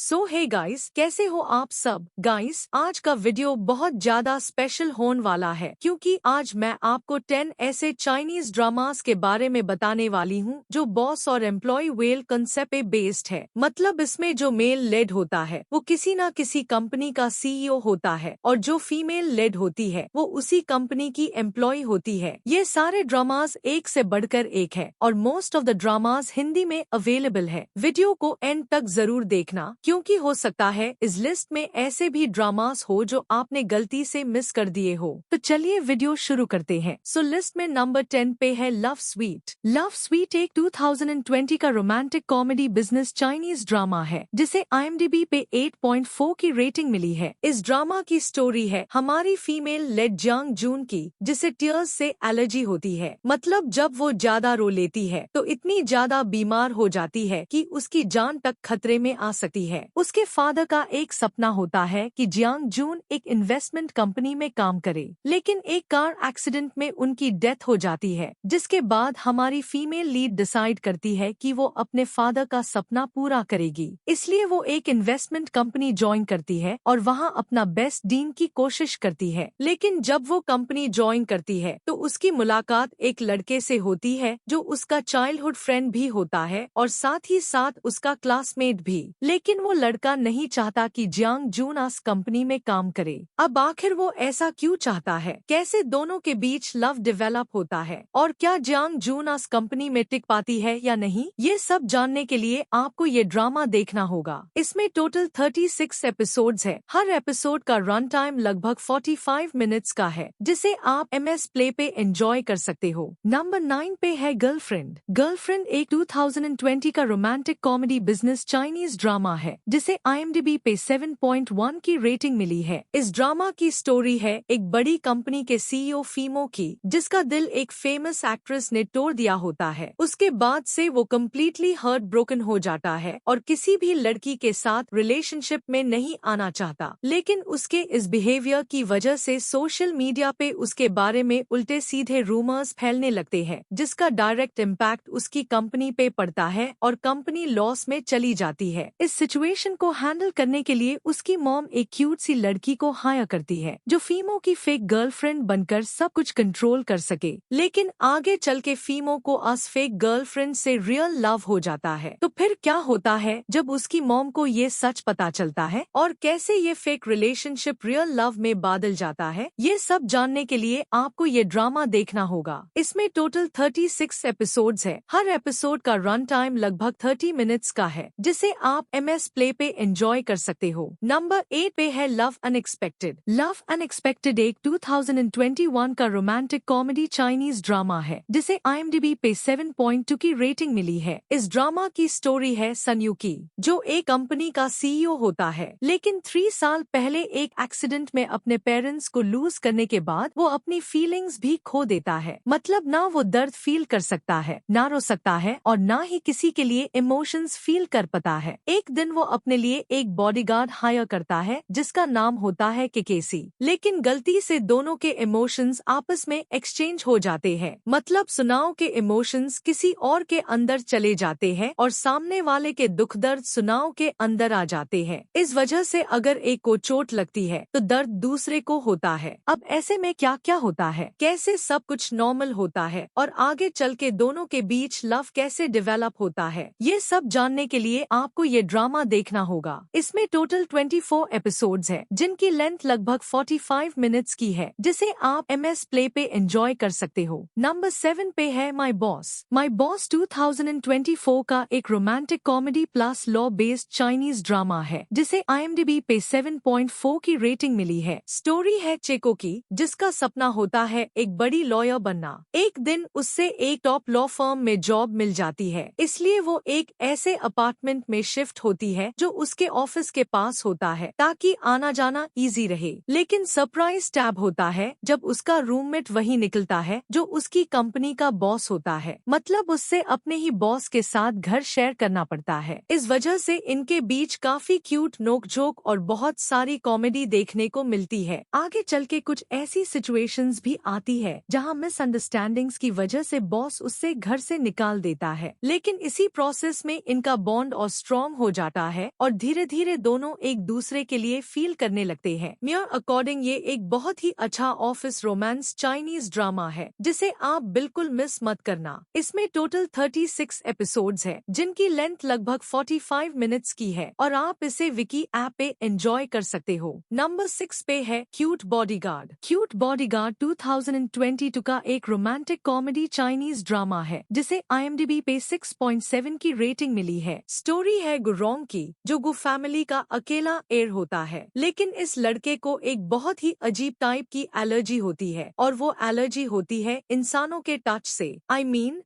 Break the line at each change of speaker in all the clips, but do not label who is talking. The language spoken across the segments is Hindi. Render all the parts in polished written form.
सो हे गाइस, कैसे हो आप सब। गाइस, आज का वीडियो बहुत ज्यादा स्पेशल होने वाला है क्योंकि आज मैं आपको 10 ऐसे चाइनीज ड्रामास के बारे में बताने वाली हूँ जो बॉस और एम्प्लॉय वेल कंसेप्ट पे बेस्ड है। मतलब इसमें जो मेल लेड होता है वो किसी न किसी कंपनी का सीईओ होता है और जो फीमेल लेड होती है वो उसी कंपनी की एम्प्लॉय होती है। ये सारे ड्रामास एक से बढ़कर एक है और most of the dramas Hindi में अवेलेबल है। वीडियो को एंड तक जरूर देखना क्योंकि हो सकता है इस लिस्ट में ऐसे भी ड्रामास हो जो आपने गलती से मिस कर दिए हो। तो चलिए वीडियो शुरू करते हैं। सो लिस्ट में नंबर 10 पे है लव स्वीट। लव स्वीट एक 2020 का romantic comedy business Chinese drama है जिसे IMDb पे 8.4 की रेटिंग मिली है। इस ड्रामा की स्टोरी है हमारी फीमेल लेड जियांग जून की जिसे टीयर्स से एलर्जी होती है। मतलब जब वो ज्यादा रो लेती है तो इतनी ज्यादा बीमार हो जाती है कि उसकी जान तक खतरे में आ सकती है। उसके फादर का एक सपना होता है कि जियांग जून एक इन्वेस्टमेंट कंपनी में काम करे, लेकिन एक कार एक्सीडेंट में उनकी डेथ हो जाती है, जिसके बाद हमारी फीमेल लीड डिसाइड करती है कि वो अपने फादर का सपना पूरा करेगी। इसलिए वो एक इन्वेस्टमेंट कंपनी ज्वाइन करती है और वहाँ अपना बेस्ट डीन की कोशिश करती है। लेकिन जब वो कंपनी ज्वाइन करती है तो उसकी मुलाकात एक लड़के से होती है जो उसका चाइल्डहुड फ्रेंड भी होता है और साथ ही साथ उसका क्लासमेट भी। लेकिन वो लड़का नहीं चाहता कि जियांग जून इस कंपनी में काम करे। अब आखिर वो ऐसा क्यों चाहता है, कैसे दोनों के बीच लव डेवलप होता है और क्या जियांग जून इस कंपनी में टिक पाती है या नहीं, ये सब जानने के लिए आपको ये ड्रामा देखना होगा। इसमें टोटल 36 एपिसोड्स है। हर एपिसोड का रन टाइम लगभग 45 मिनट्स का है जिसे आप MS प्ले पे एंजॉय कर सकते हो। नंबर 9 पे है गर्लफ्रेंड। गर्लफ्रेंड एक 2020 का romantic comedy business Chinese drama है जिसे IMDb पे 7.1 की रेटिंग मिली है। इस ड्रामा की स्टोरी है एक बड़ी कंपनी के CEO फीमो की जिसका दिल एक फेमस एक्ट्रेस ने तोड़ दिया होता है। उसके बाद से वो कम्प्लीटली हर्ट ब्रोकन हो जाता है और किसी भी लड़की के साथ रिलेशनशिप में नहीं आना चाहता। लेकिन उसके इस बिहेवियर की वजह से सोशल मीडिया पे उसके बारे में उल्टे सीधे रूमर्स फैलने लगते हैं जिसका डायरेक्ट इम्पैक्ट उसकी कंपनी पे पड़ता है और कंपनी लॉस में चली जाती है। इस सिचुएशन को हैंडल करने के लिए उसकी मॉम एक क्यूट सी लड़की को हायर करती है जो फीमो की फेक गर्लफ्रेंड बनकर सब कुछ कंट्रोल कर सके। लेकिन आगे चल के फीमो को उस फेक गर्लफ्रेंड से रियल लव हो जाता है। तो फिर क्या होता है जब उसकी मॉम को ये सच पता चलता है और कैसे ये फेक रिलेशनशिप रियल लव में बदल जाता है, ये सब जानने के लिए आपको ये ड्रामा देखना होगा। इसमें टोटल 36 एपिसोड्स है। हर एपिसोड का रन टाइम लगभग 30 मिनट्स का है जिसे आप MS प्ले पे एंजॉय कर सकते हो। नंबर 8 पे है लव अनएक्सपेक्टेड। लव अनएक्सपेक्टेड एक 2021 का रोमांटिक कॉमेडी चाइनीज ड्रामा है जिसे IMDb पे 7.2 की रेटिंग मिली है। इस ड्रामा की स्टोरी है सन्यू की जो एक कंपनी का CEO होता है, लेकिन 3 साल पहले एक एक्सीडेंट में अपने पेरेंट्स को लूज करने के बाद वो अपनी फीलिंग्स भी खो देता है। मतलब ना वो दर्द फील कर सकता है, ना रो सकता है और ना ही किसी के लिए इमोशंस फील कर पाता है। एक दिन वो अपने लिए एक बॉडीगार्ड हायर करता है जिसका नाम होता है केकेसी, लेकिन गलती से दोनों के इमोशंस आपस में एक्सचेंज हो जाते हैं। मतलब सुनाओ के इमोशंस किसी और के अंदर चले जाते हैं और सामने वाले के दुख दर्द सुनाओ के अंदर आ जाते हैं। इस वजह से अगर एक को चोट लगती है तो दर्द दूसरे को होता है। अब ऐसे में क्या क्या होता है, कैसे सब कुछ नॉर्मल होता है और आगे चल के दोनों के बीच लव कैसे डेवलप होता है, ये सब जानने के लिए आपको ये ड्रामा देखना होगा। इसमें टोटल 24 एपिसोड्स है जिनकी लेंथ लगभग 45 मिनट्स की है जिसे आप MS प्ले पे एंजॉय कर सकते हो। नंबर 7 पे है माई बॉस। माई बॉस 2024 का एक romantic comedy plus law based Chinese drama है जिसे IMDb पे 7.4 की रेटिंग मिली है। स्टोरी है चेको की जिसका सपना होता है एक बड़ी लॉयर बनना। एक दिन उससे एक टॉप लॉ फर्म में जॉब मिल जाती है, इसलिए वो एक ऐसे अपार्टमेंट में शिफ्ट होती है जो उसके ऑफिस के पास होता है ताकि आना जाना इजी रहे। लेकिन सरप्राइज टैब होता है जब उसका रूममेट वही निकलता है जो उसकी कंपनी का बॉस होता है। मतलब उससे अपने ही बॉस के साथ घर शेयर करना पड़ता है। इस वजह से इनके बीच काफी क्यूट नोकझोंक और बहुत सारी कॉमेडी देखने को मिलती है। आगे चल के कुछ ऐसी सिचुएशंस भी आती है जहां मिसअंडरस्टैंडिंग्स की वजह से बॉस उससे घर से निकाल देता है, लेकिन इसी प्रोसेस में इनका बॉन्ड और स्ट्रॉन्ग हो जाता है और धीरे धीरे दोनों एक दूसरे के लिए फील करने लगते हैं। मेरे अकॉर्डिंग ये एक बहुत ही अच्छा ऑफिस रोमांस चाइनीज ड्रामा है जिसे आप बिल्कुल मिस मत करना। इसमें टोटल 36 एपिसोड्स है जिनकी लेंथ लगभग 45 मिनट्स की है और आप इसे विकी ऐप पे एंजॉय कर सकते हो। नंबर 6 पे है क्यूट बॉडीगार्ड। क्यूट बॉडीगार्ड 2022 का एक रोमांटिक कॉमेडी चाइनीज ड्रामा है जिसे IMDb पे 6.7 की रेटिंग मिली है। स्टोरी है गुरोंग की जो गु फैमिली का अकेला हेir होता है, लेकिन इस लड़के को एक बहुत ही अजीब टाइप की एलर्जी होती है और वो एलर्जी होती है इंसानों के टच से।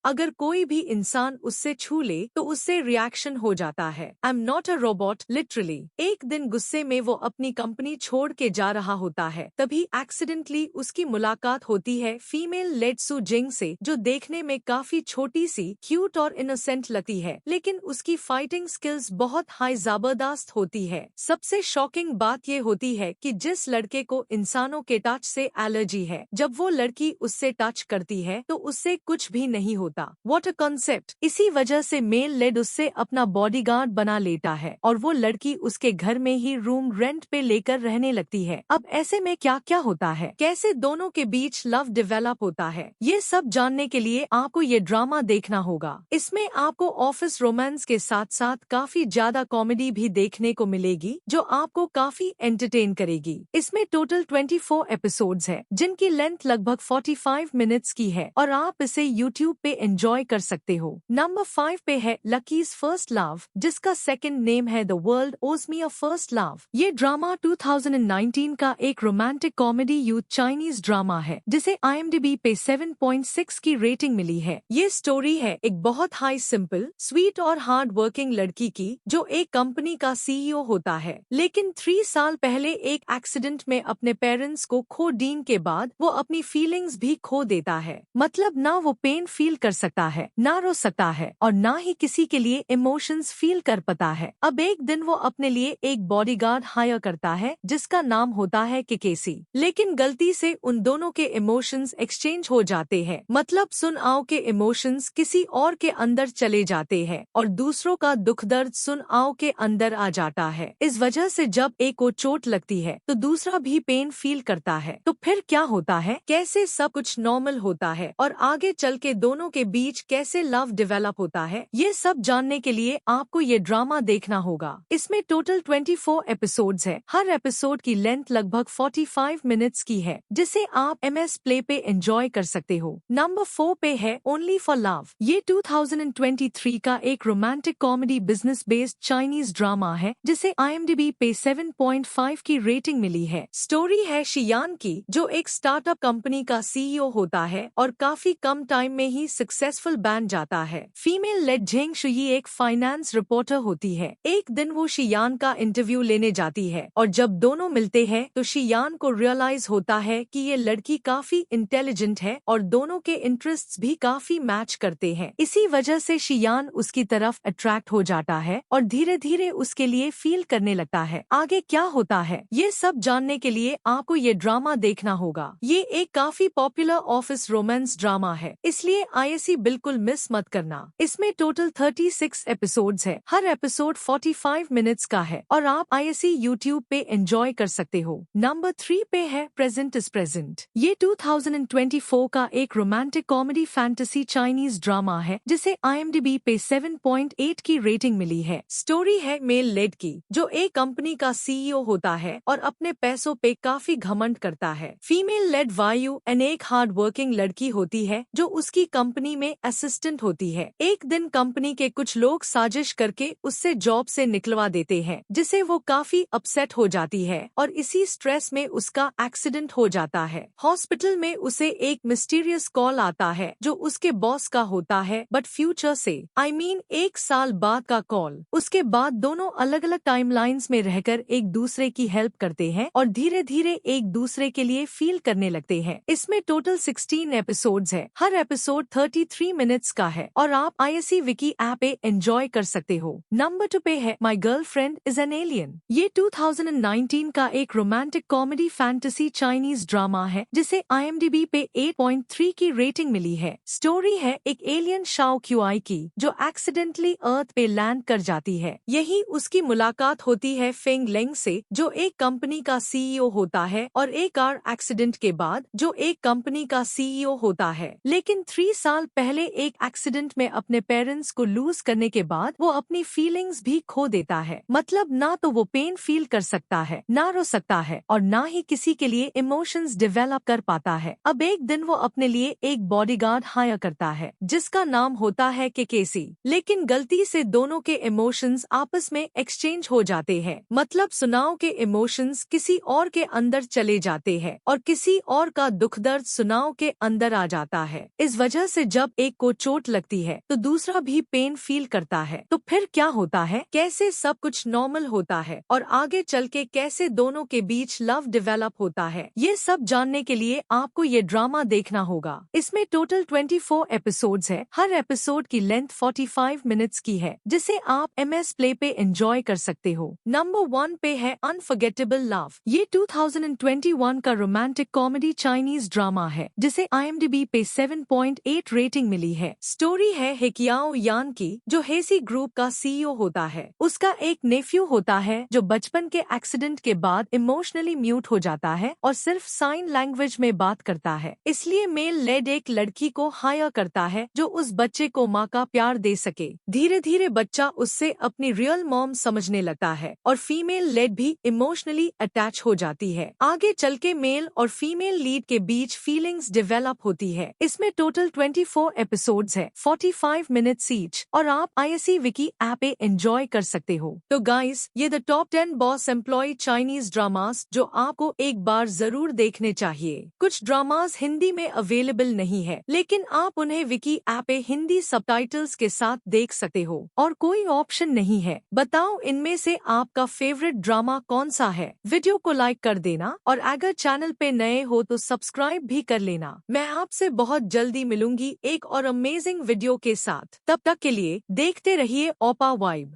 अगर कोई भी इंसान उससे छू ले तो उससे रिएक्शन हो जाता है। I am not a robot literally. एक दिन गुस्से में वो अपनी कंपनी छोड़ के जा रहा होता है, तभी एक्सीडेंटली उसकी मुलाकात होती है फीमेल लेड सू जिंग से जो देखने में काफी छोटी सी, क्यूट और इनोसेंट लगती है, लेकिन उसकी फाइटिंग स्किल्स बहुत हाई जबरदस्त होती है। सबसे शॉकिंग बात ये होती है कि जिस लड़के को इंसानों के टच से एलर्जी है, जब वो लड़की उससे टच करती है तो उससे कुछ भी नहीं होता। What a concept. इसी वजह से मेल लेड उससे अपना बॉडीगार्ड बना लेता है और वो लड़की उसके घर में ही रूम रेंट पे लेकर रहने लगती है। अब ऐसे में क्या क्या होता है, कैसे दोनों के बीच लव डेवलप होता है, ये सब जानने के लिए आपको ये ड्रामा देखना होगा। इसमें आपको ऑफिस रोमांस के साथ साथ काफी ज्यादा कॉमेडी भी देखने को मिलेगी जो आपको काफी एंटरटेन करेगी। इसमें टोटल 24 एपिसोड्स है जिनकी लेंथ लगभग 45 मिनट्स की है और आप इसे यूट्यूब पे एंजॉय कर सकते हो। नंबर 5 पे है लकीज फर्स्ट लव जिसका सेकंड नेम है द वर्ल्ड ओज मी अ फर्स्ट लव। ये ड्रामा 2019 का एक romantic comedy youth Chinese drama है जिसे IMDb पे 7.6 की रेटिंग मिली है। ये स्टोरी है एक बहुत हाई सिंपल, स्वीट और हार्ड वर्किंग लड़की की जो एक कंपनी का CEO होता है, लेकिन 3 साल पहले एक एक्सीडेंट में अपने पेरेंट्स को खो देने के बाद वो अपनी फीलिंग्स भी खो देता है। मतलब ना वो पेन फील कर सकता है, ना रो सकता है और ना ही किसी के लिए इमोशंस फील कर पाता है। अब एक दिन वो अपने लिए एक बॉडीगार्ड हायर करता है जिसका नाम होता है केकेसी, लेकिन गलती से उन दोनों के इमोशंस एक्सचेंज हो जाते हैं। मतलब सुन आओ के इमोशंस किसी और के अंदर चले जाते हैं और दूसरों का दुख दर्द सुन आओ के अंदर आ जाता है। इस वजह से जब एक को चोट लगती है तो दूसरा भी पेन फील करता है। तो फिर क्या होता है, कैसे सब कुछ नॉर्मल होता है और आगे चल के दोनों के बीच कैसे लव डेवलप होता है, ये सब जानने के लिए आपको ये ड्रामा देखना होगा। इसमें टोटल 24 एपिसोड्स है। हर एपिसोड की लेंथ लगभग 45 मिनट्स की है जिसे आप MS प्ले पे एंजॉय कर सकते हो। नंबर 4 पे है ओनली फॉर लव। ये 2023 का एक romantic comedy business based Chinese drama है जिसे IMDb पे 7.5 की रेटिंग मिली है। स्टोरी है शियान की जो एक स्टार्टअप कंपनी का CEO होता है और काफी कम टाइम में ही सक्सेसफुल बन जाता है। फीमेल लेड झेंग शुई एक फाइनेंस रिपोर्टर होती है। एक दिन वो शियान का इंटरव्यू लेने जाती है और जब दोनों मिलते हैं तो शियान को रियलाइज होता है कि ये लड़की काफी इंटेलिजेंट है और दोनों के इंटरेस्ट्स भी काफी मैच करते हैं। इसी वजह से शियान उसकी तरफ अट्रैक्ट हो जाता है और धीरे धीरे उसके लिए फील करने लगता है। आगे क्या होता है ये सब जानने के लिए आपको ये ड्रामा देखना होगा। ये एक काफी पॉपुलर ऑफिस रोमांस ड्रामा है, इसलिए ISE बिल्कुल मिस मत करना। इसमें टोटल 36 एपिसोड्स है। हर एपिसोड 45 मिनट्स का है और आप ISE यूट्यूब पे एंजॉय कर सकते हो। नंबर 3 पे है प्रेजेंट इज प्रेजेंट। ये 2024 का एक romantic comedy fantasy Chinese drama है जिसे IMDb पे 7.8 की रेटिंग मिली है। स्टोरी है मेल लेड की जो एक कंपनी का CEO होता है और अपने पैसों पे काफी घमंड करता है। फीमेल लेड वायु एक हार्ड वर्किंग लड़की होती है जो उसकी कंपनी में असिस्टेंट होती है। एक दिन कंपनी के कुछ लोग साजिश करके उससे जॉब से निकलवा देते हैं जिसे वो काफी अपसेट हो जाती है और इसी स्ट्रेस में उसका एक्सीडेंट हो जाता है। हॉस्पिटल में उसे एक मिस्टीरियस कॉल आता है जो उसके बॉस का होता है बट फ्यूचर से। एक साल बाद का कॉल। उसके बाद दोनों अलग अलग टाइमलाइंस में रहकर एक दूसरे की हेल्प करते हैं और धीरे धीरे एक दूसरे के लिए फील करने लगते हैं। इसमें टोटल 16 एपिसोड्स है। हर एपिसोड 33 मिनट्स का है और आप ISE विकी ऐप पे एंजॉय कर सकते हो। नंबर 2 पे है my girlfriend is an alien. ये 2019 का एक romantic comedy fantasy Chinese drama है जिसे IMDb पे 8.3 की रेटिंग मिली है। स्टोरी है एक एलियन शाओ क्यूआई की जो एक्सीडेंटली अर्थ पे लैंड कर जाती है। यही उसकी मुलाकात होती है फेंग लेंग से, जो एक कंपनी का सीईओ होता है, और एक कार एक्सीडेंट के बाद जो एक कंपनी का सीईओ होता है। लेकिन 3 साल पहले एक एक्सीडेंट में अपने पेरेंट्स को लूज करने के बाद वो अपनी फीलिंग्स भी खो देता है। मतलब ना तो वो पेन फील कर सकता है, ना रो सकता है, और ना ही किसी के लिए इमोशंस डेवलप कर पाता है। अब एक दिन वो अपने लिए एक बॉडीगार्ड हायर करता है जिसका नाम होता है केकेसी। लेकिन गलती से दोनों के इमोशंस आपस में एक्सचेंज हो जाते हैं। मतलब सुनाओ के इमोशंस किसी और के अंदर चले जाते हैं और किसी और का दुख दर्द सुनाओ के अंदर आ जाता है। इस वजह से जब एक को चोट लगती है तो दूसरा भी पेन फील करता है। तो फिर क्या होता है, कैसे सब कुछ नॉर्मल होता है और आगे चल के कैसे दोनों के बीच लव डेवलप होता है, ये सब जानने के लिए आपको ये ड्रामा देखना होगा। इसमें टोटल 24 एपिसोड्स है। हर एपिसोड की लेंथ 45 मिनट्स की है, जिसे आप MS प्ले पे एंजॉय कर सकते हो। नंबर 1 पे है अनफॉरगेटेबल लव। ये 2021 का रोमांटिक कॉमेडी चाइनीज ड्रामा है जिसे IMDb पे 7.8 रेटिंग मिली है। स्टोरी है हेकियाओ यान की, जो हेसी ग्रुप का CEO होता है। उसका एक नेफ्यू होता है जो बचपन के एक्सीडेंट के बाद इमोशनली म्यूट हो जाता है और सिर्फ साइन लैंग्वेज में बात करता है। इसलिए मेल लेड एक लड़की को हायर करता है जो उस बच्चे को माँ का प्यार दे सके। धीरे धीरे बच्चा उससे अपनी रियल मॉम समझने लगता है और फीमेल लेड भी इमोशनली अटैच हो जाती है। आगे चल के मेल और फीमेल लीड के बीच फीलिंग्स डेवलप होती है। इसमें टोटल 24 एपिसोड्स है, 45 मिनट्स ईच, और आप ISE विकी ऐप पे एंजॉय कर सकते हो। तो गाइस, ये the top 10 boss employee Chinese dramas जो आपको एक बार जरूर देखने चाहिए। कुछ ड्रामास हिंदी में अवेलेबल नहीं है, लेकिन आप उन्हें विकी ऐप पे हिंदी सबटाइटल्स के साथ देख सकते हो और कोई ऑप्शन नहीं है। बताओ इनमें से आपका फेवरेट ड्रामा कौन सा है? वीडियो को लाइक कर देना और अगर चैनल पे नए हो तो सब्सक्राइब भी कर लेना। मैं आपसे बहुत जल्दी मिलूंगी एक और अमेजिंग वीडियो के साथ। तब तक के लिए देखते रहिए ओपा वाइब।